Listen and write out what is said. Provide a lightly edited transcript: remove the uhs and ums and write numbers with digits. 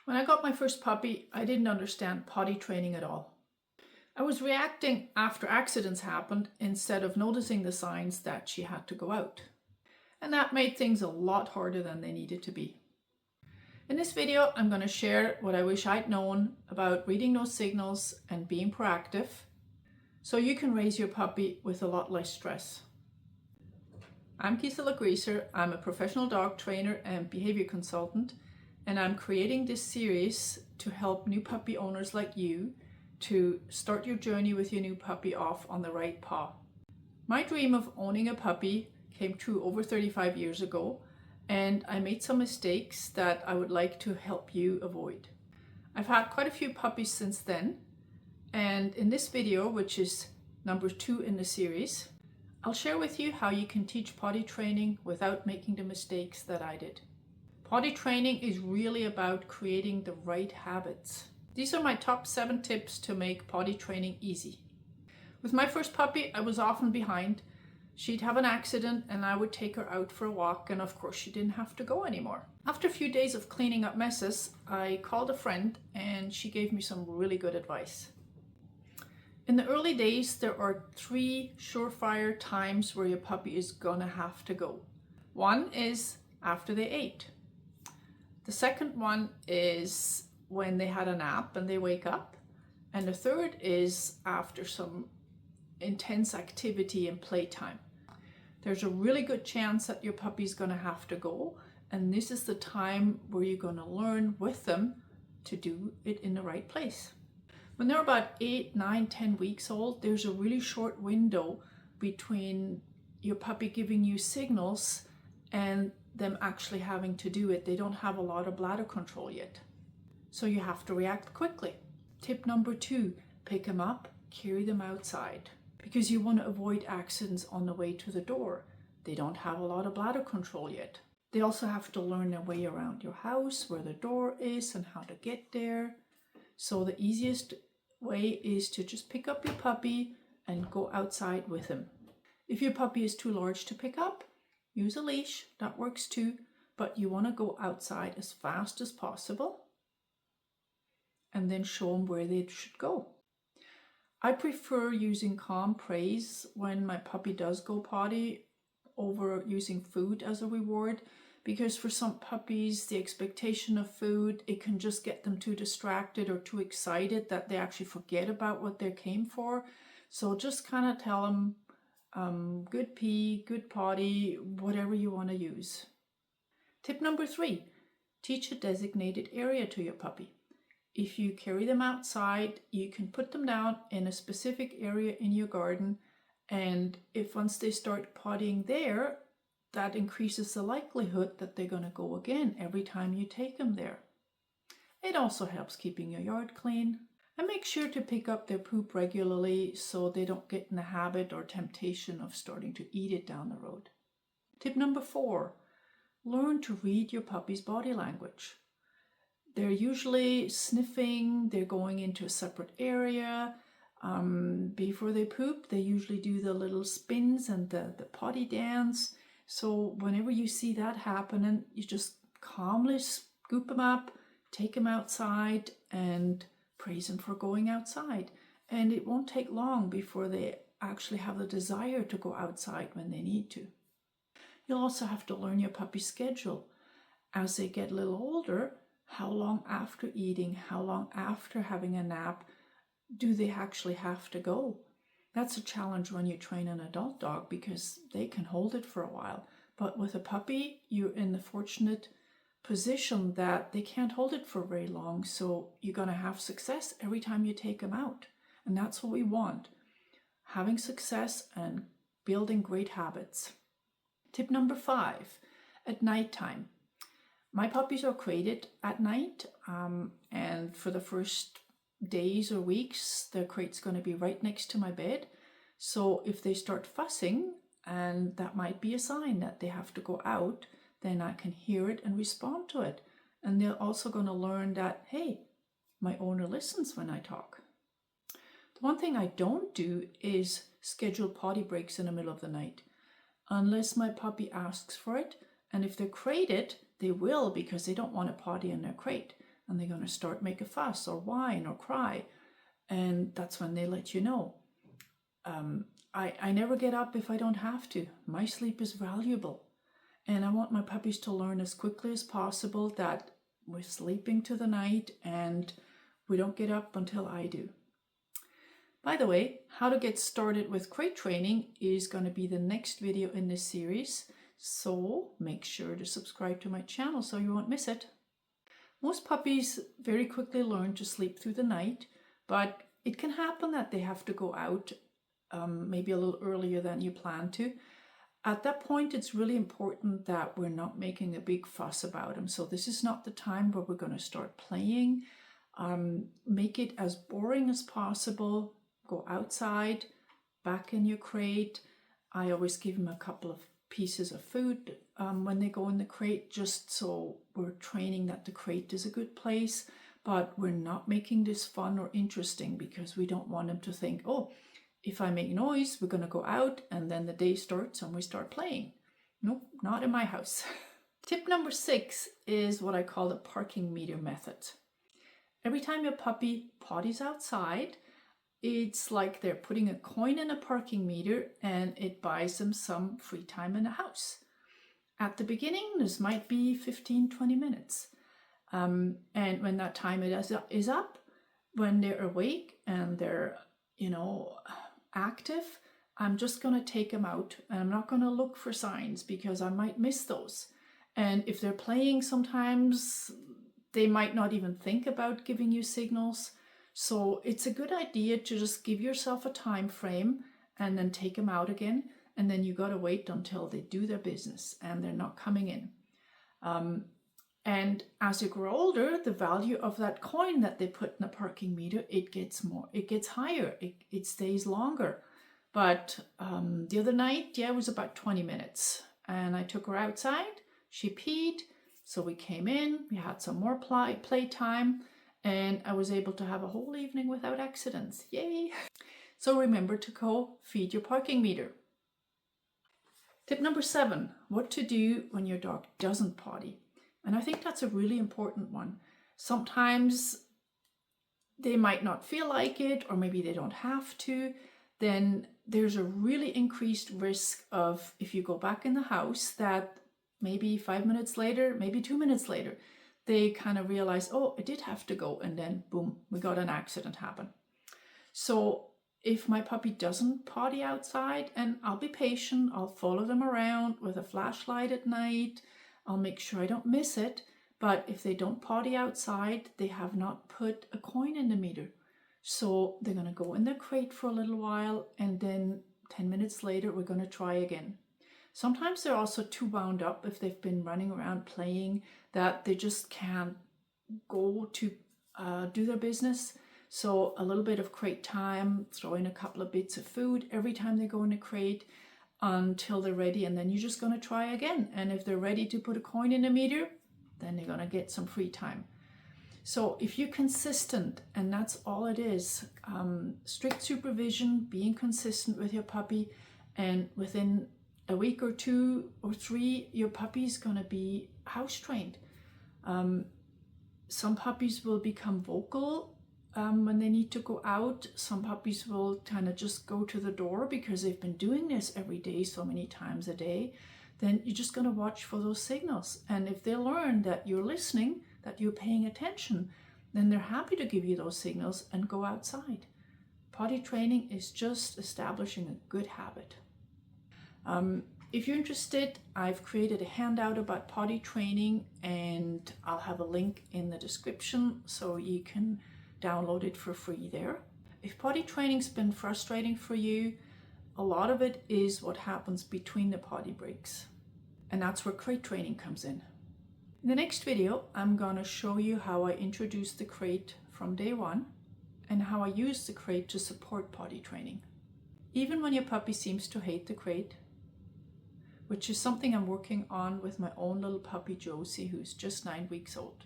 When I got my first puppy, I didn't understand potty training at all. I was reacting after accidents happened instead of noticing the signs that she had to go out. And that made things a lot harder than they needed to be. In this video, I'm going to share what I wish I'd known about reading those signals and being proactive, so you can raise your puppy with a lot less stress. I'm Gisela Grieser. I'm a professional dog trainer and behavior consultant, and I'm creating this series to help new puppy owners like you to start your journey with your new puppy off on the right path. My dream of owning a puppy came true over 35 years ago, and I made some mistakes that I would like to help you avoid. I've had quite a few puppies since then, and in this video, which is number 2 in the series, I'll share with you how you can teach potty training without making the mistakes that I did. Potty training is really about creating the right habits. These are my top 7 tips to make potty training easy. With my first puppy, I was often behind. She'd have an accident and I would take her out for a walk, and of course she didn't have to go anymore. After a few days of cleaning up messes, I called a friend and she gave me some really good advice. In the early days, there are 3 surefire times where your puppy is gonna have to go. One is after they ate. The second one is when they had a nap and they wake up. And the third is after some intense activity and playtime. There's a really good chance that your puppy's gonna have to go, and this is the time where you're gonna learn with them to do it in the right place. When they're about 8, 9, 10 weeks old, there's a really short window between your puppy giving you signals and them actually having to do it. They don't have a lot of bladder control yet, so you have to react quickly. Tip number 2, pick them up, carry them outside, because you want to avoid accidents on the way to the door. They don't have a lot of bladder control yet. They also have to learn their way around your house, where the door is and how to get there. So the easiest way is to just pick up your puppy and go outside with him. If your puppy is too large to pick up, use a leash, that works too, but you want to go outside as fast as possible and then show them where they should go. I prefer using calm praise when my puppy does go potty over using food as a reward, because for some puppies, the expectation of food, it can just get them too distracted or too excited that they actually forget about what they came for. So just kind of tell them, good pee, good potty, whatever you want to use. Tip number 3, teach a designated area to your puppy. If you carry them outside, you can put them down in a specific area in your garden, and if once they start pottying there, that increases the likelihood that they're going to go again every time you take them there. It also helps keeping your yard clean. And make sure to pick up their poop regularly so they don't get in the habit or temptation of starting to eat it down the road. Tip number 4, learn to read your puppy's body language. They're usually sniffing, they're going into a separate area. Before they poop, they usually do the little spins and the potty dance. So whenever you see that happening, you just calmly scoop them up, take them outside, and praise them for going outside. And it won't take long before they actually have the desire to go outside when they need to. You'll also have to learn your puppy's schedule. As they get a little older, how long after eating, how long after having a nap do they actually have to go? That's a challenge when you train an adult dog, because they can hold it for a while. But with a puppy, you're in the fortunate position that they can't hold it for very long, so you're going to have success every time you take them out, and that's what we want, having success and building great habits. Tip number 5, at nighttime. My puppies are crated at night, and for the first days or weeks, their crate's going to be right next to my bed. So if they start fussing, and that might be a sign that they have to go out, then I can hear it and respond to it. And they're also going to learn that, hey, my owner listens when I talk. The one thing I don't do is schedule potty breaks in the middle of the night, unless my puppy asks for it. And if they're crated, they will, because they don't want to potty in their crate. and they're going to start make a fuss or whine or cry. And that's when they let you know. I never get up if I don't have to. My sleep is valuable. And I want my puppies to learn as quickly as possible that we're sleeping to the night and we don't get up until I do. By the way, how to get started with crate training is going to be the next video in this series. So make sure to subscribe to my channel so you won't miss it. Most puppies very quickly learn to sleep through the night, but it can happen that they have to go out maybe a little earlier than you plan to. At that point, it's really important that we're not making a big fuss about them. So this is not the time where we're going to start playing. Make it as boring as possible. Go outside, back in your crate. I always give them a couple of pieces of food when they go in the crate, just so we're training that the crate is a good place. But we're not making this fun or interesting because we don't want them to think, oh, if I make noise, we're going to go out and then the day starts and we start playing. Nope, not in my house. Tip number 6 is what I call the parking meter method. Every time your puppy potties outside, it's like they're putting a coin in a parking meter and it buys them some free time in the house. At the beginning, this might be 15-20 minutes. And when that time is up, when they're awake and they're, active, I'm just going to take them out and I'm not going to look for signs because I might miss those. And if they're playing, sometimes they might not even think about giving you signals. So it's a good idea to just give yourself a time frame and then take them out again. And then you got to wait until they do their business and they're not coming in. And as you grow older, the value of that coin that they put in the parking meter, it gets higher, it stays longer. But the other night, it was about 20 minutes. And I took her outside, she peed, so we came in, we had some more play time, and I was able to have a whole evening without accidents. Yay! So remember to go feed your parking meter. Tip number 7, what to do when your dog doesn't potty. And I think that's a really important one. Sometimes they might not feel like it, or maybe they don't have to. Then there's a really increased risk of, if you go back in the house, that maybe 5 minutes later, maybe 2 minutes later, they kind of realize, oh, I did have to go. And then boom, we got an accident happen. So if my puppy doesn't potty outside, and I'll be patient, I'll follow them around with a flashlight at night. I'll make sure I don't miss it, but if they don't potty outside, they have not put a coin in the meter. So they're going to go in their crate for a little while, and then 10 minutes later, we're going to try again. Sometimes they're also too wound up if they've been running around playing that they just can't go to do their business. So a little bit of crate time, throw in a couple of bits of food every time they go in a crate, until they're ready, and then you're just going to try again. And if they're ready to put a coin in a meter, then they're going to get some free time. So if you're consistent, and that's all it is, strict supervision, being consistent with your puppy, and within a week or 2 or 3, your puppy's going to be house trained. Some puppies will become vocal when they need to go out. Some puppies will kind of just go to the door because they've been doing this every day so many times a day. Then you're just going to watch for those signals. And if they learn that you're listening, that you're paying attention, then they're happy to give you those signals and go outside. Potty training is just establishing a good habit. If you're interested, I've created a handout about potty training, and I'll have a link in the description so you can download it for free there. If potty training's been frustrating for you, a lot of it is what happens between the potty breaks. And that's where crate training comes in. In the next video, I'm going to show you how I introduced the crate from day 1 and how I use the crate to support potty training. Even when your puppy seems to hate the crate, which is something I'm working on with my own little puppy Josie, who's just 9 weeks old.